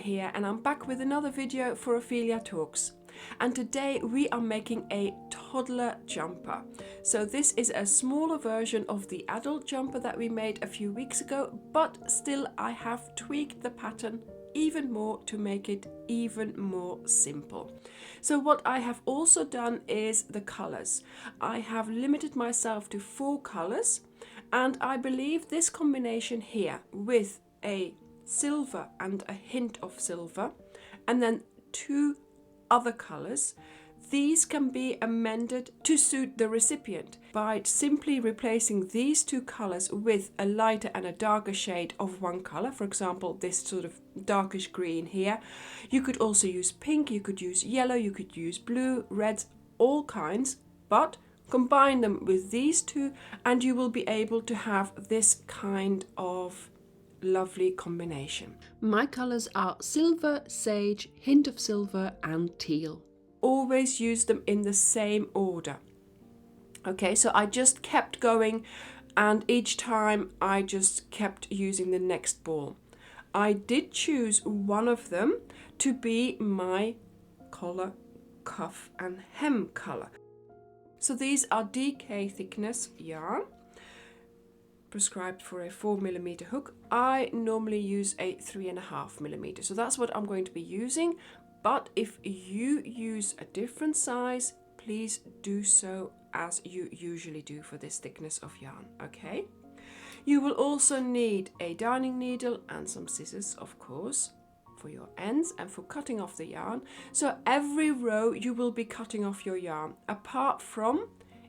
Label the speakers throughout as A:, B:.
A: here, and I'm back with another video for Ophelia Talks. And today we are making a toddler jumper. So this is a smaller version of the adult jumper that we made a few weeks ago, but still I have tweaked the pattern even more to make it even more simple. So what I have also done is the colors. I have limited myself to 4 colors, and I believe this combination here with a silver and a hint of silver, and then 2 other colors, these can be amended to suit the recipient by simply replacing these 2 colors with a lighter and a darker shade of one color. For example, this sort of darkish green here. You could also use pink, you could use yellow, you could use blue, reds, all kinds, but combine them with these 2 and you will be able to have this kind of lovely combination. My colors are silver, sage, hint of silver and teal. Always use them in the same order. Okay, so I just kept going, and each time I just kept using the next ball. I did choose one of them to be my collar, cuff and hem color. So these are DK thickness yarn, prescribed for a 4mm hook. I normally use a 3.5mm, so that's what I'm going to be using. But if you use a different size, please do so as you usually do for this thickness of yarn, okay? You will also need a darning needle and some scissors, of course, for your ends and for cutting off the yarn. So every row you will be cutting off your yarn, apart from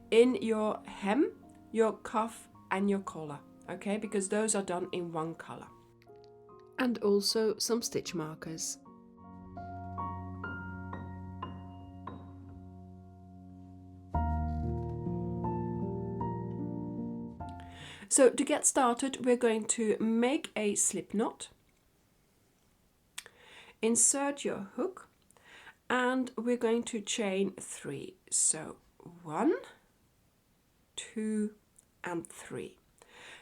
A: in your hem, your cuff and your collar, okay? Because those are done in one color. And also some stitch markers. So to get started, we're going to make a slip knot, insert your hook, and we're going to chain 3. So 1, 2 and 3.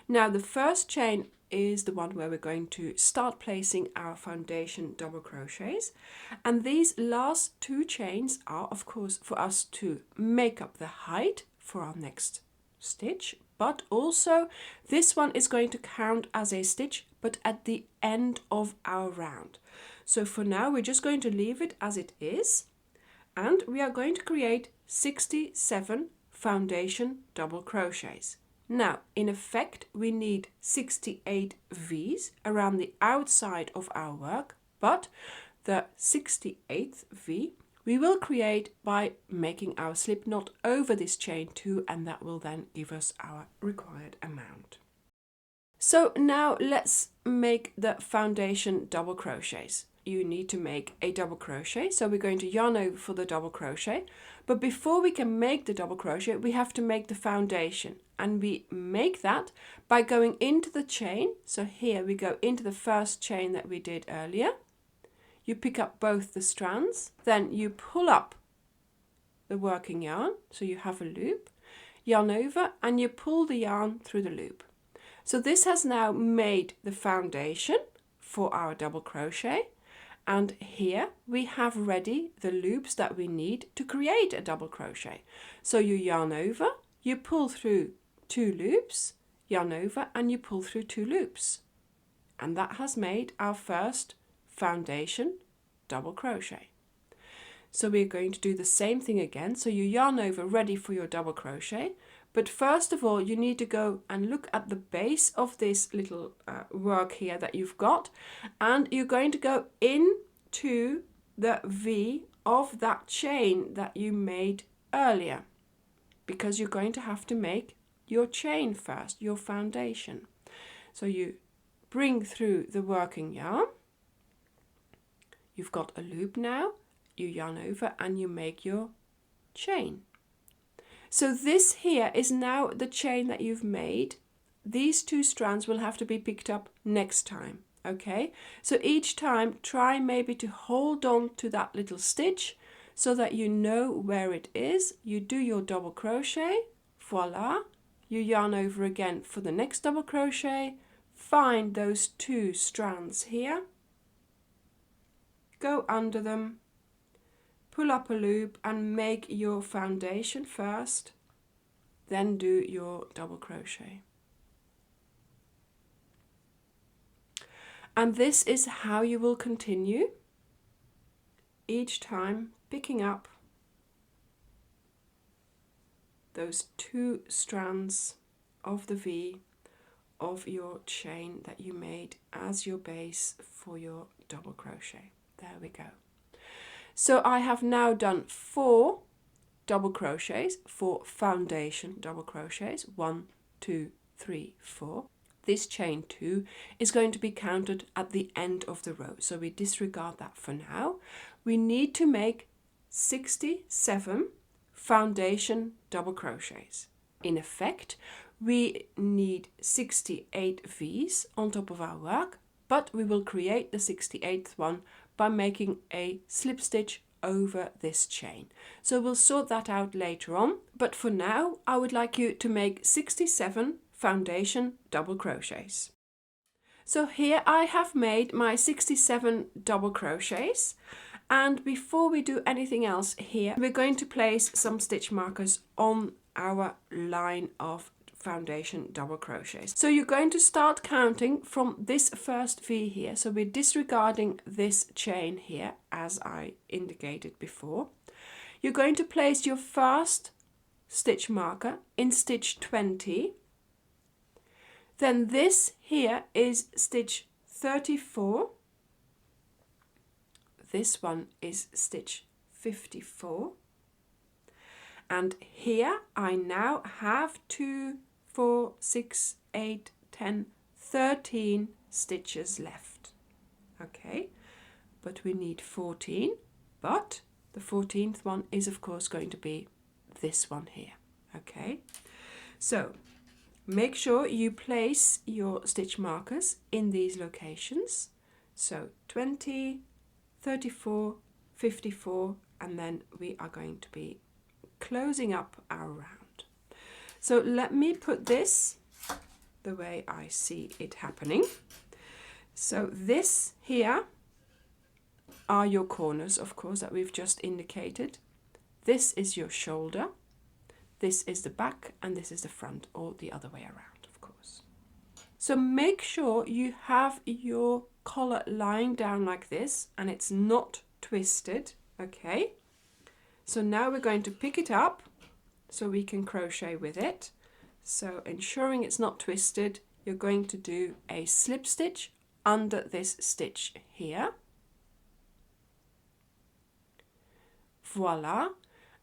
A: Now the first chain is the one where we're going to start placing our foundation double crochets, and these last 2 chains are of course for us to make up the height for our next stitch, but also this one is going to count as a stitch but at the end of our round. So for now we're just going to leave it as it is, and we are going to create 67 foundation double crochets. Now in effect we need 68 V's around the outside of our work, but the 68th V we will create by making our slip knot over this chain 2, and that will then give us our required amount. So now let's make the foundation double crochets. You need to make a double crochet, so we're going to yarn over for the double crochet, but before we can make the double crochet we have to make the foundation, and we make that by going into the chain. So here we go into the first chain that we did earlier. You pick up both the strands, then you pull up the working yarn, so you have a loop, yarn over, and you pull the yarn through the loop. So this has now made the foundation for our double crochet, and here we have ready the loops that we need to create a double crochet. So you yarn over, you pull through 2 loops, yarn over, and you pull through 2 loops. And that has made our first foundation double crochet. So we're going to do the same thing again. So you yarn over ready for your double crochet, but first of all you need to go and look at the base of this little work here that you've got, and you're going to go into the V of that chain that you made earlier, because you're going to have to make your chain first, your foundation. So you bring through the working yarn. You've got a loop now, you yarn over and you make your chain. So this here is now the chain that you've made. These 2 strands will have to be picked up next time, okay? So each time try maybe to hold on to that little stitch so that you know where it is. You do your double crochet, voila, you yarn over again for the next double crochet, find those 2 strands here, go under them, pull up a loop and make your foundation first, then do your double crochet. And this is how you will continue each time, picking up those 2 strands of the V of your chain that you made as your base for your double crochet. There we go. So I have now done 4 double crochets, 4 foundation double crochets, 1, 2, 3, 4. This chain 2 is going to be counted at the end of the row, so we disregard that for now. We need to make 67 foundation double crochets. In effect, we need 68 V's on top of our work, but we will create the 68th one by making a slip stitch over this chain. So we'll sort that out later on, but for now I would like you to make 67 foundation double crochets. So here I have made my 67 double crochets, and before we do anything else here, we're going to place some stitch markers on our line of foundation double crochets. So you're going to start counting from this first V here. So we're disregarding this chain here as I indicated before. You're going to place your first stitch marker in stitch 20. Then this here is stitch 34. This one is stitch 54. And here I now have 2, 4, 6, 8, 10, 13 stitches left. Okay, but we need 14, but the 14th one is of course going to be this one here. Okay, so make sure you place your stitch markers in these locations. So 20, 34, 54, and then we are going to be closing up our round. So let me put this the way I see it happening. So this here are your corners, of course, that we've just indicated. This is your shoulder, this is the back, and this is the front, or the other way around, of course. So make sure you have your collar lying down like this and it's not twisted. Okay, so now we're going to pick it up so we can crochet with it. So ensuring it's not twisted, you're going to do a slip stitch under this stitch here. Voila.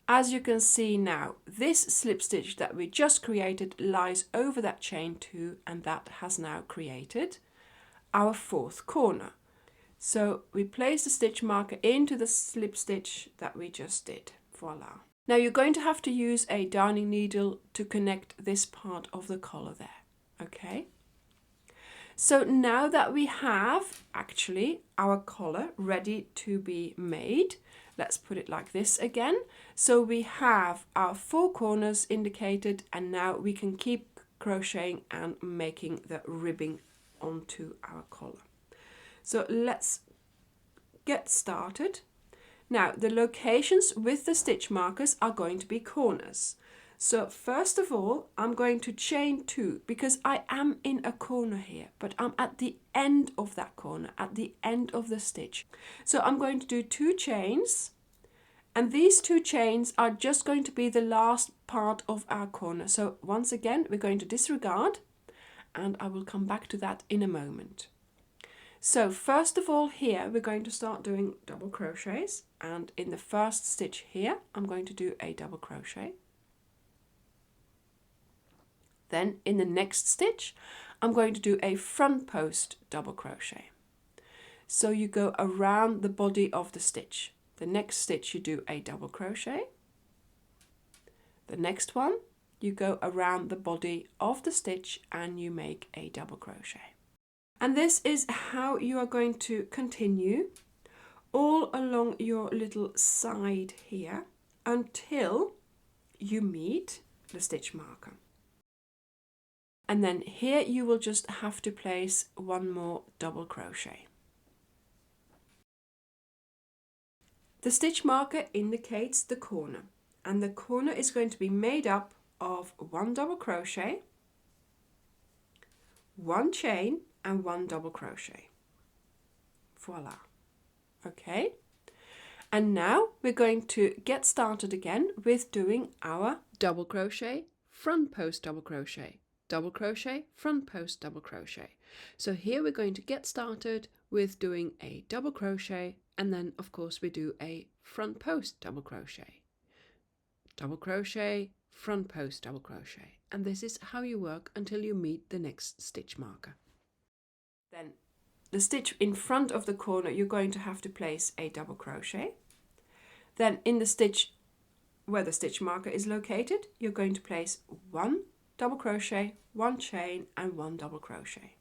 A: As you can see now, this slip stitch that we just created lies over that chain 2, and that has now created our 4th corner. So we place the stitch marker into the slip stitch that we just did. Voila. Now you're going to have to use a darning needle to connect this part of the collar there. Okay. So now that we have actually our collar ready to be made, let's put it like this again. So we have our 4 corners indicated, and now we can keep crocheting and making the ribbing onto our collar. So let's get started. Now the locations with the stitch markers are going to be corners. So first of all, I'm going to chain 2 because I am in a corner here, but I'm at the end of that corner, at the end of the stitch. So I'm going to do 2 chains, and these 2 chains are just going to be the last part of our corner. So once again, we're going to disregard, and I will come back to that in a moment. So first of all here, we're going to start doing double crochets, and in the first stitch here, I'm going to do a double crochet. Then in the next stitch, I'm going to do a front post double crochet. So you go around the body of the stitch. The next stitch you do a double crochet. The next one, you go around the body of the stitch and you make a double crochet. And this is how you are going to continue all along your little side here until you meet the stitch marker. And then here you will just have to place 1 more double crochet. The stitch marker indicates the corner, and the corner is going to be made up of 1 double crochet, 1 chain and 1 double crochet. Voila. Okay, and now we're going to get started again with doing our double crochet, front post double crochet, front post double crochet. So here we're going to get started with doing a double crochet, and then of course we do a front post double crochet, front post double crochet, and this is how you work until you meet the next stitch marker. Then the stitch in front of the corner, you're going to have to place a double crochet. Then in the stitch where the stitch marker is located, you're going to place 1 double crochet, 1 chain and 1 double crochet.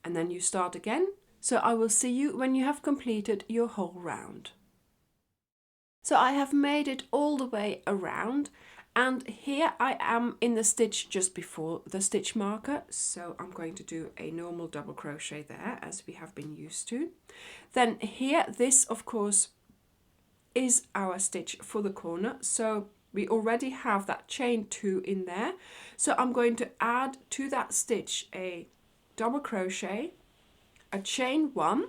A: And then you start again. So I will see you when you have completed your whole round. So I have made it all the way around, and here I am in the stitch just before the stitch marker, so I'm going to do a normal double crochet there as we have been used to. Then here, this of course is our stitch for the corner, so we already have that chain 2 in there, so I'm going to add to that stitch a double crochet, a chain 1,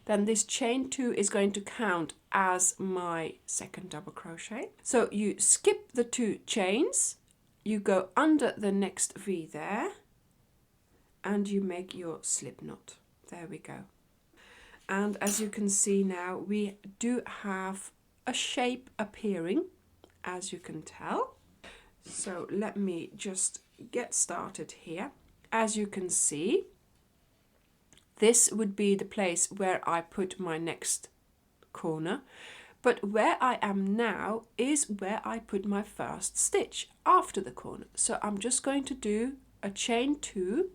A: then this chain 2 is going to count as my second double crochet. So you skip the 2 chains, you go under the next V there, and you make your slip knot. There we go. And as you can see now, we do have a shape appearing, as you can tell. So let me just get started here. As you can see, this would be the place where I put my next corner, but where I am now is where I put my first stitch after the corner. So I'm just going to do a chain 2,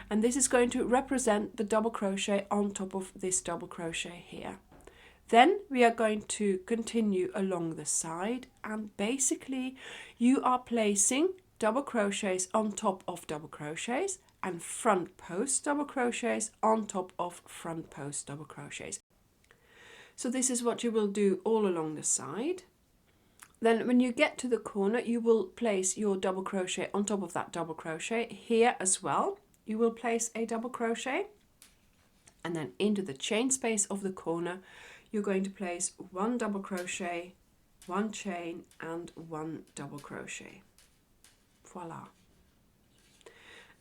A: and this is going to represent the double crochet on top of this double crochet here. Then we are going to continue along the side, and basically you are placing double crochets on top of double crochets and front post double crochets on top of front post double crochets. So this is what you will do all along the side. Then when you get to the corner, you will place your double crochet on top of that double crochet. Here as well, you will place a double crochet, and then into the chain space of the corner, you're going to place 1 double crochet, 1 chain and 1 double crochet. Voila.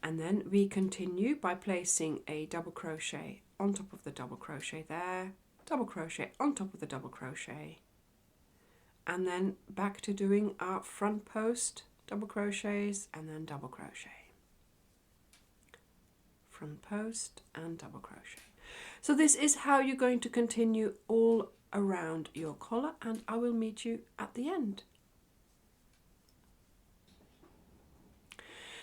A: And then we continue by placing a double crochet on top of the double crochet there, double crochet on top of the double crochet, and then back to doing our front post double crochets and then double crochet, front post and double crochet. So this is how you're going to continue all around your collar, and I will meet you at the end.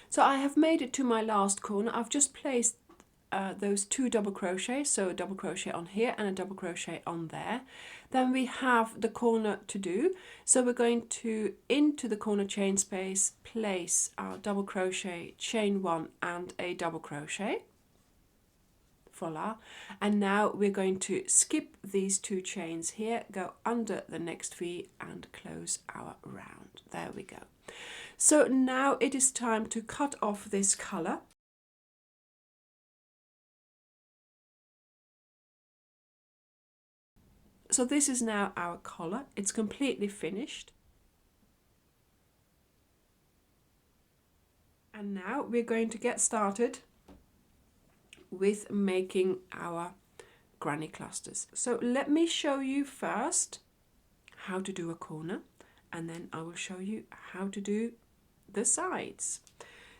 A: So I have made it to my last corner. I've just placed those 2 double crochets, so a double crochet on here and a double crochet on there. Then we have the corner to do, so we're going to, into the corner chain space, place our double crochet, chain 1 and a double crochet. Voila. And now we're going to skip these 2 chains here, go under the next V and close our round. There we go. So now it is time to cut off this color. So this is now our collar. It's completely finished. And now we're going to get started with making our granny clusters. So let me show you first how to do a corner, and then I will show you how to do the sides.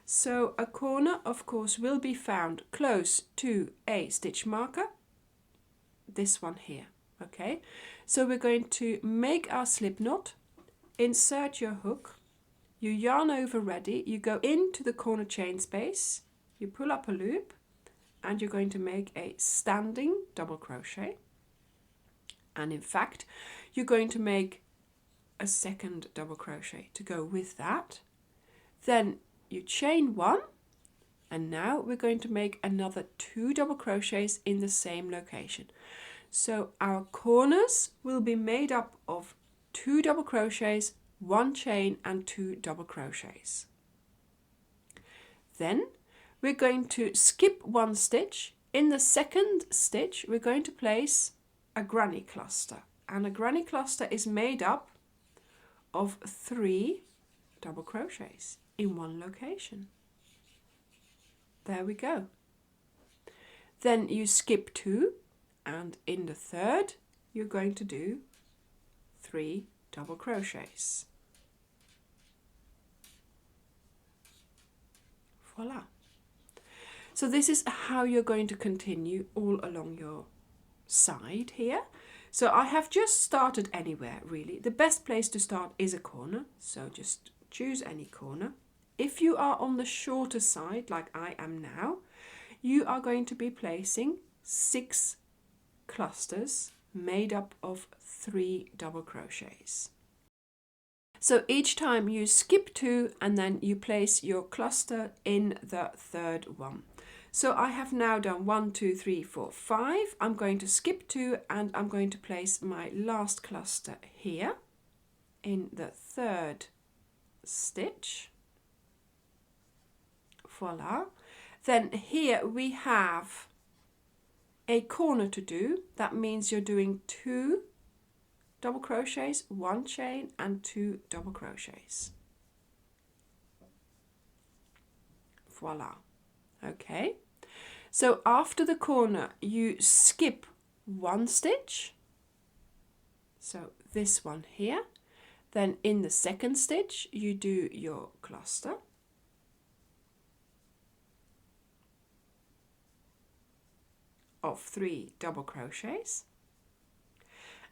A: So a corner of course will be found close to a stitch marker, this one here. Okay, so we're going to make our slip knot, insert your hook, you yarn over ready, you go into the corner chain space, you pull up a loop, and you're going to make a standing double crochet, and in fact you're going to make a second double crochet to go with that. Then you chain 1, and now we're going to make another 2 double crochets in the same location. So our corners will be made up of 2 double crochets, 1 chain and 2 double crochets. Then we're going to skip 1 stitch. In the second stitch we're going to place a granny cluster, and a granny cluster is made up of 3 double crochets in 1 location. There we go. Then you skip 2, and in the third you're going to do 3 double crochets. Voila. So this is how you're going to continue all along your side here. So I have just started anywhere really. The best place to start is a corner, so just choose any corner. If you are on the shorter side like I am now, you are going to be placing 6 clusters made up of 3 double crochets. So each time you skip 2 and then you place your cluster in the third one. So I have now done 1, 2, 3, 4, 5. I'm going to skip 2 and I'm going to place my last cluster here in the third stitch. Voila. Then here we have a corner to do. That means you're doing 2 double crochets, 1 chain and 2 double crochets. Voila. Okay. So after the corner you skip 1 stitch. So this one here. Then in the second stitch you do your cluster. Of 3 double crochets.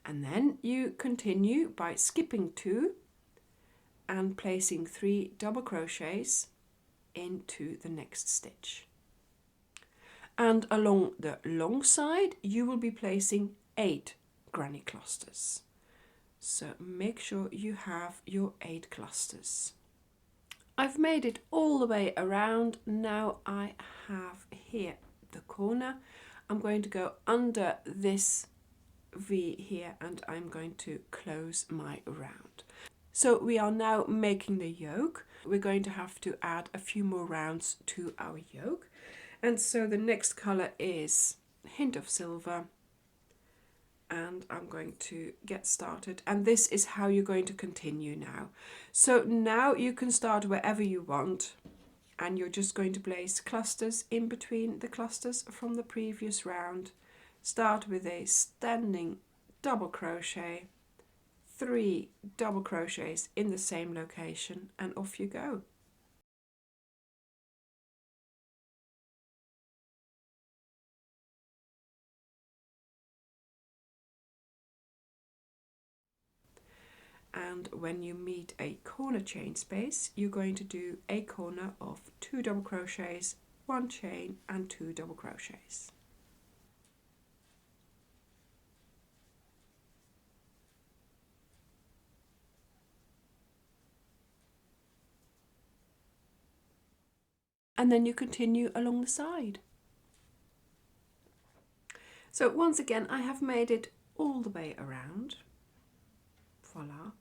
A: And then you continue by skipping 2 and placing 3 double crochets into the next stitch. And along the long side you will be placing 8 granny clusters. So make sure you have your 8 clusters. I've made it all the way around. Now I have here the corner. I'm going to go under this V here and I'm going to close my round. So we are now making the yoke. We're going to have to add a few more rounds to our yoke. And so the next color is Hint of Silver. And I'm going to get started. And this is how you're going to continue now. So now you can start wherever you want. And you're just going to place clusters in between the clusters from the previous round. Start with a standing double crochet, 3 double crochets in the same location, and off you go. And when you meet a corner chain space, you're going to do a corner of 2 double crochets, 1 chain and 2 double crochets. And then you continue along the side. So once again I have made it all the way around. Voila.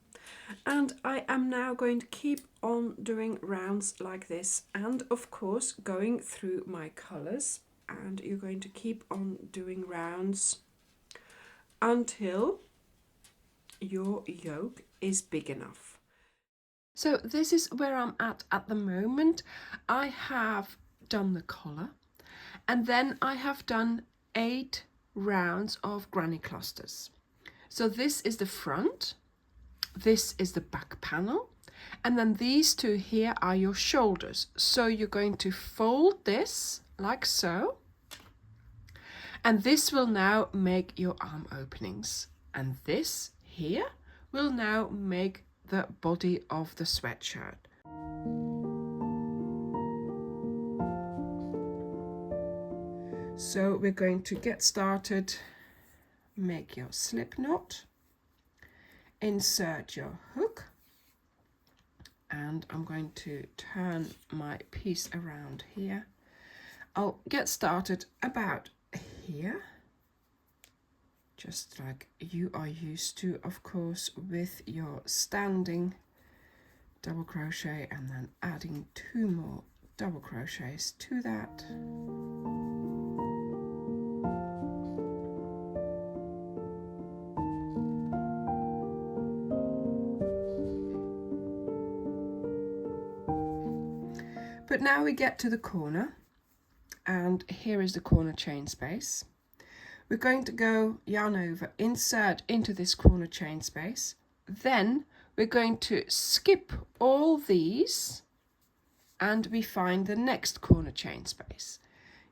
A: And I am now going to keep on doing rounds like this, and of course going through my colours, and you're going to keep on doing rounds until your yoke is big enough. So this is where I'm at the moment. I have done the collar and then I have done 8 rounds of granny clusters. So this is the front. This is the back panel, and then these 2 here are your shoulders. So you're going to fold this like so, and this will now make your arm openings, and this here will now make the body of the sweatshirt. So we're going to get started. Make your slip knot. Insert your hook, and I'm going to turn my piece around here. I'll get started about here, just like you are used to, of course, with your standing double crochet, and then adding 2 more double crochets to that. But now we get to the corner, and here is the corner chain space. We're going to go yarn over, insert into this corner chain space. Then we're going to skip all these and we find the next corner chain space.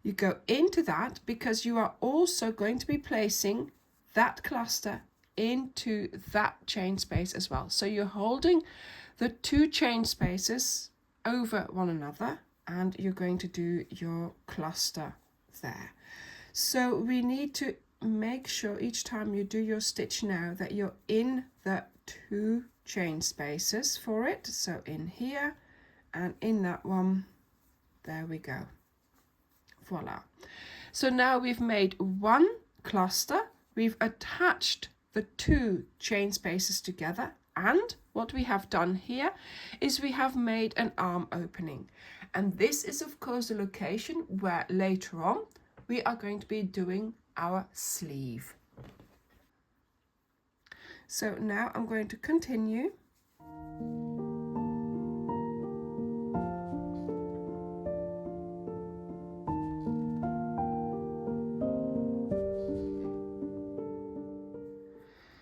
A: You go into that because you are also going to be placing that cluster into that chain space as well. So you're holding the 2 chain spaces over one another and you're going to do your cluster there. So we need to make sure each time you do your stitch now that you're in the 2 chain spaces for it. So in here and in that one, there we go. Voila. So now we've made 1 cluster, we've attached the 2 chain spaces together, and what we have done here is we have made an arm opening. And this is of course the location where later on we are going to be doing our sleeve. So now I'm going to continue.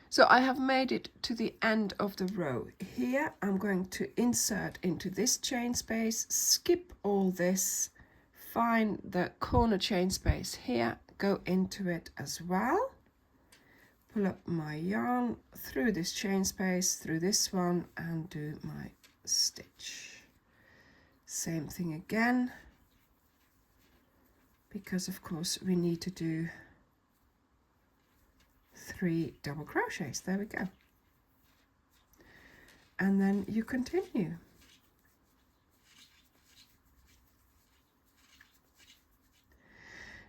A: So I have made it to the end of the row. Here I'm going to insert into this chain space, skip all this, find the corner chain space here, go into it as well, pull up my yarn through this chain space, through this one, and do my stitch. Same thing again, because of course we need to do 3 double crochets. There we go. And then you continue.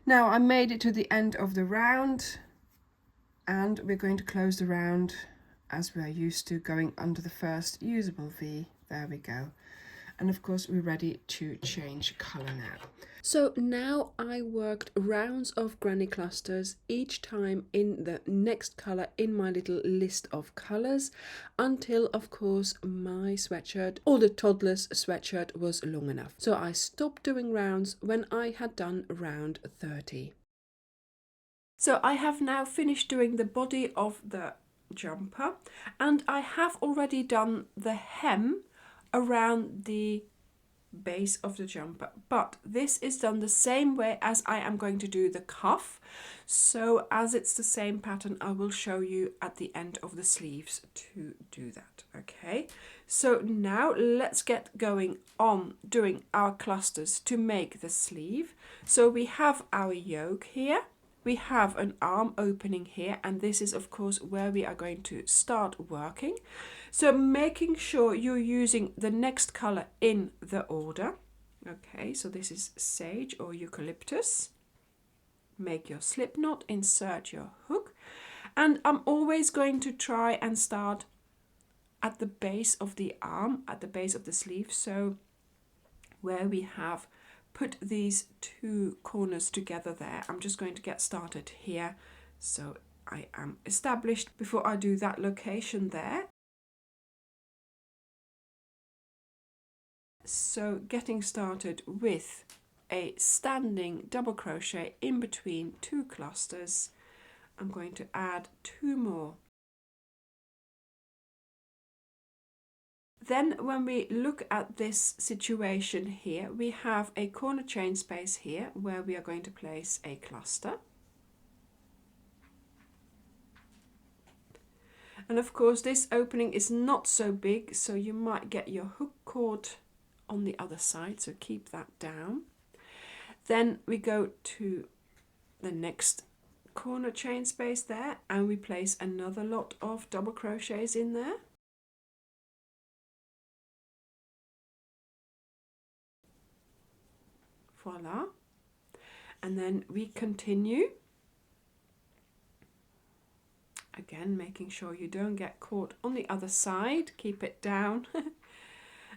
A: Now I made it to the end of the round, and we're going to close the round as we're used to, going under the first usable V. There we go. And of course we're ready to change colour now. So now I worked rounds of granny clusters, each time in the next colour in my little list of colours, until of course my sweatshirt, or the toddler's sweatshirt, was long enough. So I stopped doing rounds when I had done round 30. So I have now finished doing the body of the jumper, and I have already done the hem around the base of the jumper, but this is done the same way as I am going to do the cuff. So as it's the same pattern, I will show you at the end of the sleeves to do that. Okay, so now let's get going on doing our clusters to make the sleeve. So we have our yoke here, we have an arm opening here, and this is of course where we are going to start working. So making sure you're using the next colour in the order. Okay, so this is sage or eucalyptus. Make your slip knot, insert your hook, and I'm always going to try and start at the base of the arm, at the base of the sleeve, so where we have put these 2 corners together there. I'm just going to get started here, so I am established before I do that location there. So getting started with a standing double crochet in between 2 clusters, I'm going to add 2 more. Then when we look at this situation here, we have a corner chain space here where we are going to place a cluster. And of course this opening is not so big, so you might get your hook caught on the other side, so keep that down. Then we go to the next corner chain space there, and we place another lot of double crochets in there. Voila. And then we continue. Again, making sure you don't get caught on the other side, keep it down.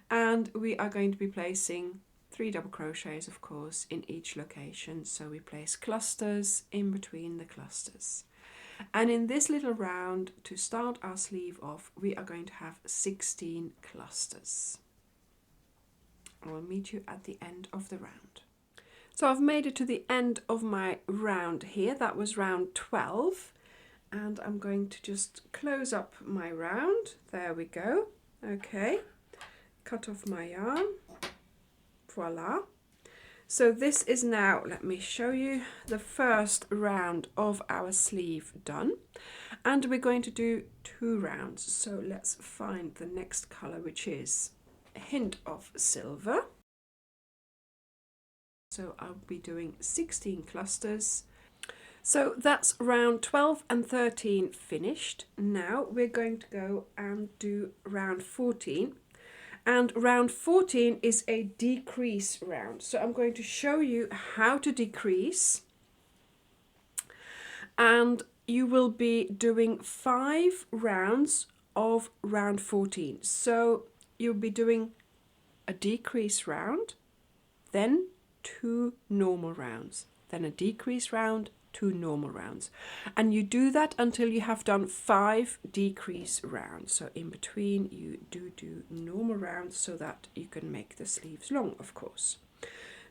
A: And we are going to be placing 3 double crochets, of course, in each location. So we place clusters in between the clusters. And in this little round, to start our sleeve off, we are going to have 16 clusters. I will meet you at the end of the round. So I've made it to the end of my round here. That was round 12. And I'm going to just close up my round. There we go. Okay. Cut off my yarn. Voila. So this is now, let me show you, the first round of our sleeve done. And we're going to do 2 rounds. So let's find the next color, which is a hint of silver. So I'll be doing 16 clusters. So that's round 12 and 13 finished. Now we're going to go and do round 14. And round 14 is a decrease round. So I'm going to show you how to decrease. And you will be doing 5 rounds of round 14. So you'll be doing a decrease round, then 2 normal rounds, then a decrease round, 2 normal rounds, and you do that until you have done 5 decrease rounds. So in between you do normal rounds so that you can make the sleeves long, of course.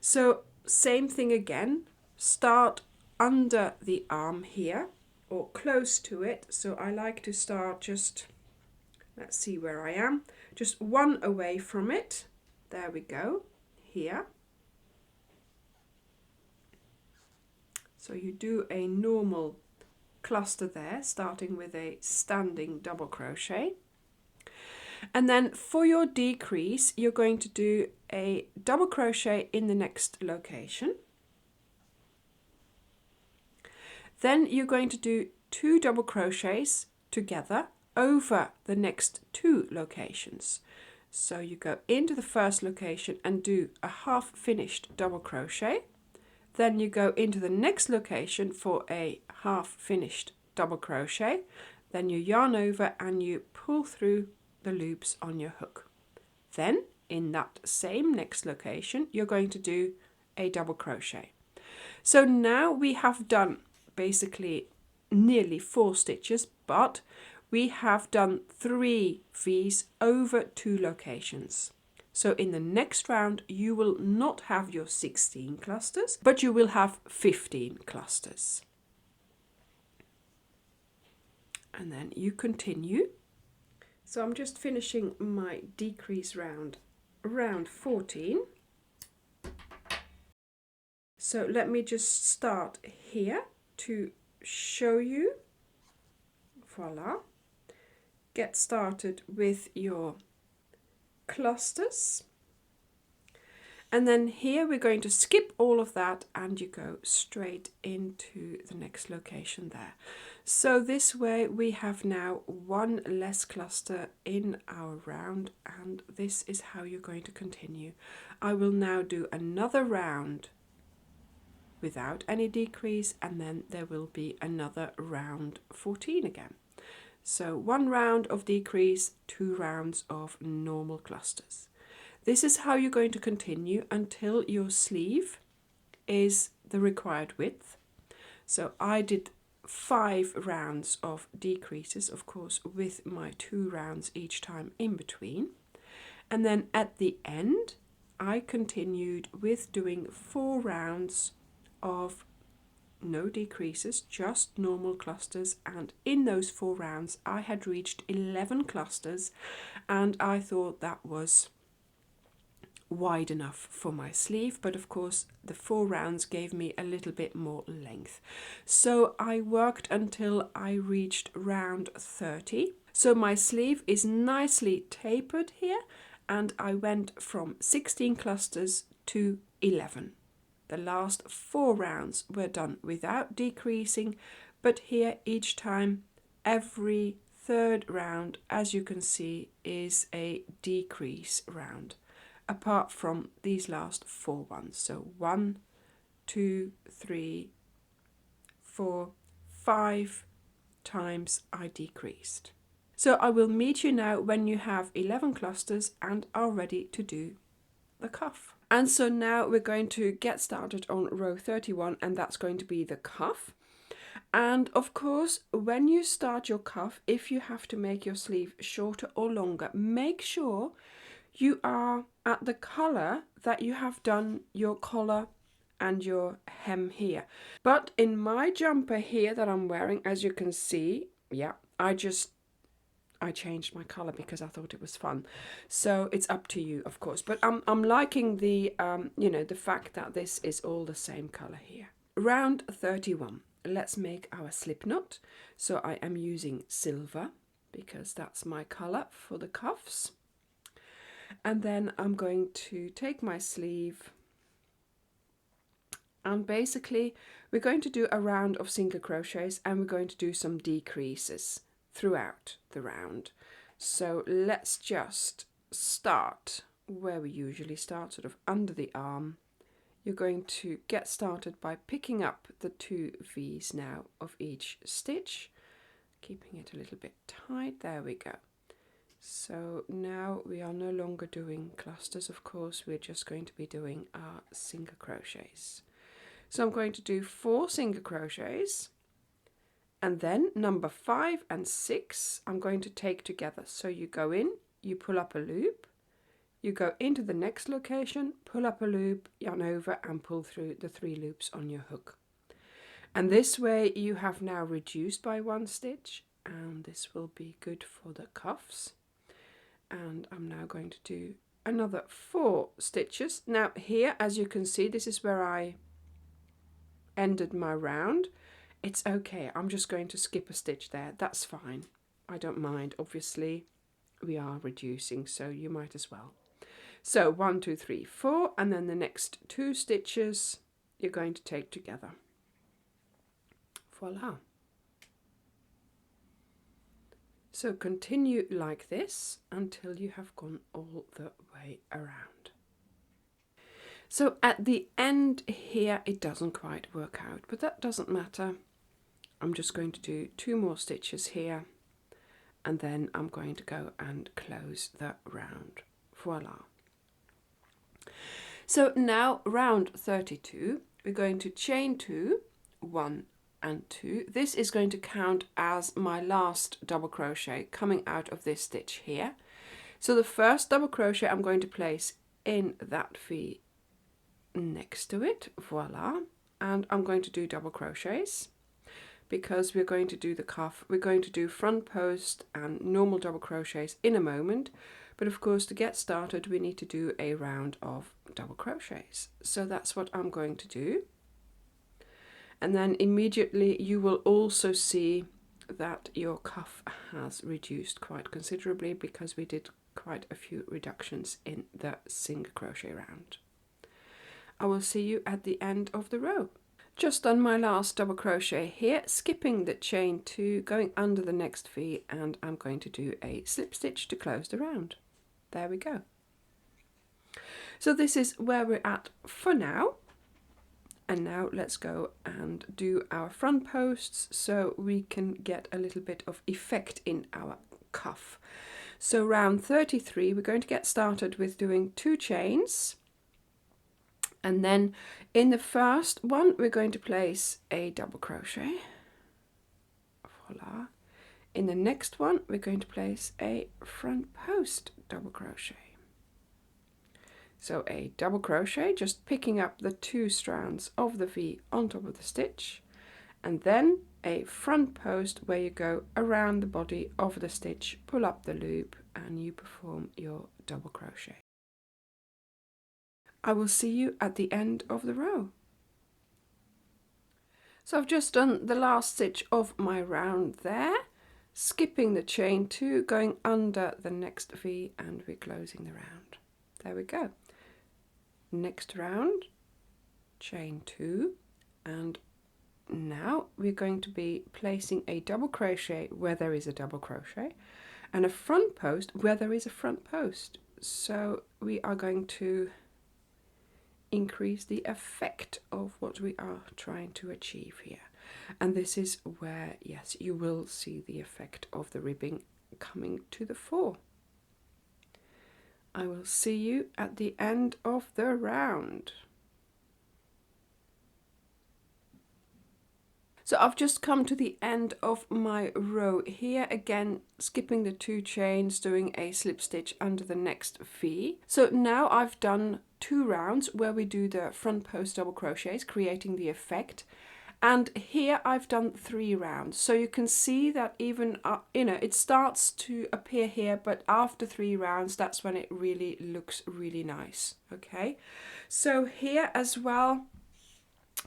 A: So same thing again, start under the arm here or close to it. So I like to start just, let's see where I am, just 1 away from it. There we go, here. So you do a normal cluster there, starting with a standing double crochet. And then for your decrease, you're going to do a double crochet in the next location. Then you're going to do 2 double crochets together over the next 2 locations. So you go into the first location and do a half finished double crochet. Then you go into the next location for a half finished double crochet. Then you yarn over and you pull through the loops on your hook. Then in that same next location, you're going to do a double crochet. So now we have done basically nearly 4 stitches, but we have done 3 V's over 2 locations. So in the next round, you will not have your 16 clusters, but you will have 15 clusters. And then you continue. So I'm just finishing my decrease round, round 14. So let me just start here to show you. Voila. Get started with your clusters, and then here we're going to skip all of that and you go straight into the next location there. So this way we have now 1 less cluster in our round, and this is how you're going to continue. I will now do another round without any decrease, and then there will be another round 14 again. So 1 round of decrease, 2 rounds of normal clusters. This is how you're going to continue until your sleeve is the required width. So I did 5 rounds of decreases, of course, with my 2 rounds each time in between. And then at the end, I continued with doing 4 rounds of no decreases, just normal clusters, and in those 4 rounds I had reached 11 clusters, and I thought that was wide enough for my sleeve, but of course the 4 rounds gave me a little bit more length. So I worked until I reached round 30. So my sleeve is nicely tapered here, and I went from 16 clusters to 11. The last 4 rounds were done without decreasing, but here each time, every 3rd round, as you can see, is a decrease round, apart from these last 4 ones. So 1, 2, 3, 4, 5, times I decreased. So I will meet you now when you have 11 clusters and are ready to do the cuff. And so now we're going to get started on row 31, and that's going to be the cuff. And of course, when you start your cuff, if you have to make your sleeve shorter or longer, make sure you are at the colour that you have done your collar and your hem here. But in my jumper here that I'm wearing, as you can see, yeah, I changed my colour because I thought it was fun. So it's up to you, of course. But I'm liking the the fact that this is all the same colour here. Round 31. Let's make our slip knot. So I am using silver because that's my colour for the cuffs. And then I'm going to take my sleeve, and basically we're going to do a round of single crochets, and we're going to do some decreases throughout the round. So let's just start where we usually start, sort of under the arm. You're going to get started by picking up the 2 V's now of each stitch, keeping it a little bit tight. There we go. So now we are no longer doing clusters, of course, we're just going to be doing our single crochets. So I'm going to do 4 single crochets, and then number 5 and 6 I'm going to take together. So you go in, you pull up a loop, you go into the next location, pull up a loop, yarn over and pull through the 3 loops on your hook. And this way you have now reduced by 1 stitch, and this will be good for the cuffs. And I'm now going to do another 4 stitches. Now here, as you can see, this is where I ended my round. It's okay, I'm just going to skip a stitch there, that's fine, I don't mind. Obviously we are reducing, so you might as well. So 1, 2, 3, 4, and then the next 2 stitches you're going to take together. Voila. So continue like this until you have gone all the way around. So at the end here it doesn't quite work out, but that doesn't matter. I'm just going to do 2 more stitches here, and then I'm going to go and close the round. Voila. So now round 32, we're going to chain 2, 1 and 2. This is going to count as my last double crochet coming out of this stitch here. So the first double crochet I'm going to place in that V next to it, voila, and I'm going to do double crochets because we're going to do the cuff. We're going to do front post and normal double crochets in a moment, but of course to get started we need to do a round of double crochets. So that's what I'm going to do. And then immediately you will also see that your cuff has reduced quite considerably because we did quite a few reductions in the single crochet round. I will see you at the end of the row. Just on my last double crochet here, skipping the chain 2, going under the next V, and I'm going to do a slip stitch to close the round. There we go. So this is where we're at for now. And now let's go and do our front posts so we can get a little bit of effect in our cuff. So round 33 we're going to get started with doing 2 chains, and then in the first one we're going to place a double crochet. Voila. In the next one we're going to place a front post double crochet. So a double crochet, just picking up the 2 strands of the V on top of the stitch, and then a front post where you go around the body of the stitch, pull up the loop, and you perform your double crochet. I will see you at the end of the row. So I've just done the last stitch of my round there, skipping the chain 2, going under the next V, and we're closing the round. There we go. Next round, chain 2, and now we're going to be placing a double crochet where there is a double crochet and a front post where there is a front post. So we are going to increase the effect of what we are trying to achieve here. And this is where, yes, you will see the effect of the ribbing coming to the fore. I will see you at the end of the round. So I've just come to the end of my row here, again skipping the 2 chains, doing a slip stitch under the next V. So now I've done 2 rounds where we do the front post double crochets, creating the effect. And here I've done 3 rounds, so you can see that even it starts to appear here, but after 3 rounds that's when it really looks really nice. Okay, so here as well,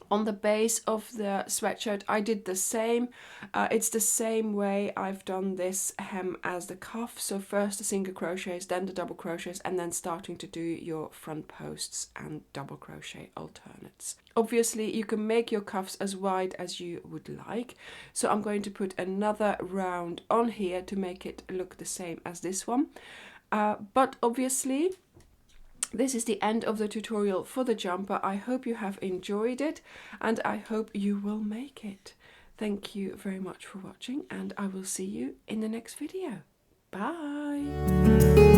A: on the base of the sweatshirt I did the same. It's the same way I've done this hem as the cuff. So first the single crochets, then the double crochets, and then starting to do your front posts and double crochet alternates. Obviously you can make your cuffs as wide as you would like, so I'm going to put another round on here to make it look the same as this one, but obviously this is the end of the tutorial for the jumper. I hope you have enjoyed it, and I hope you will make it. Thank you very much for watching, and I will see you in the next video. Bye!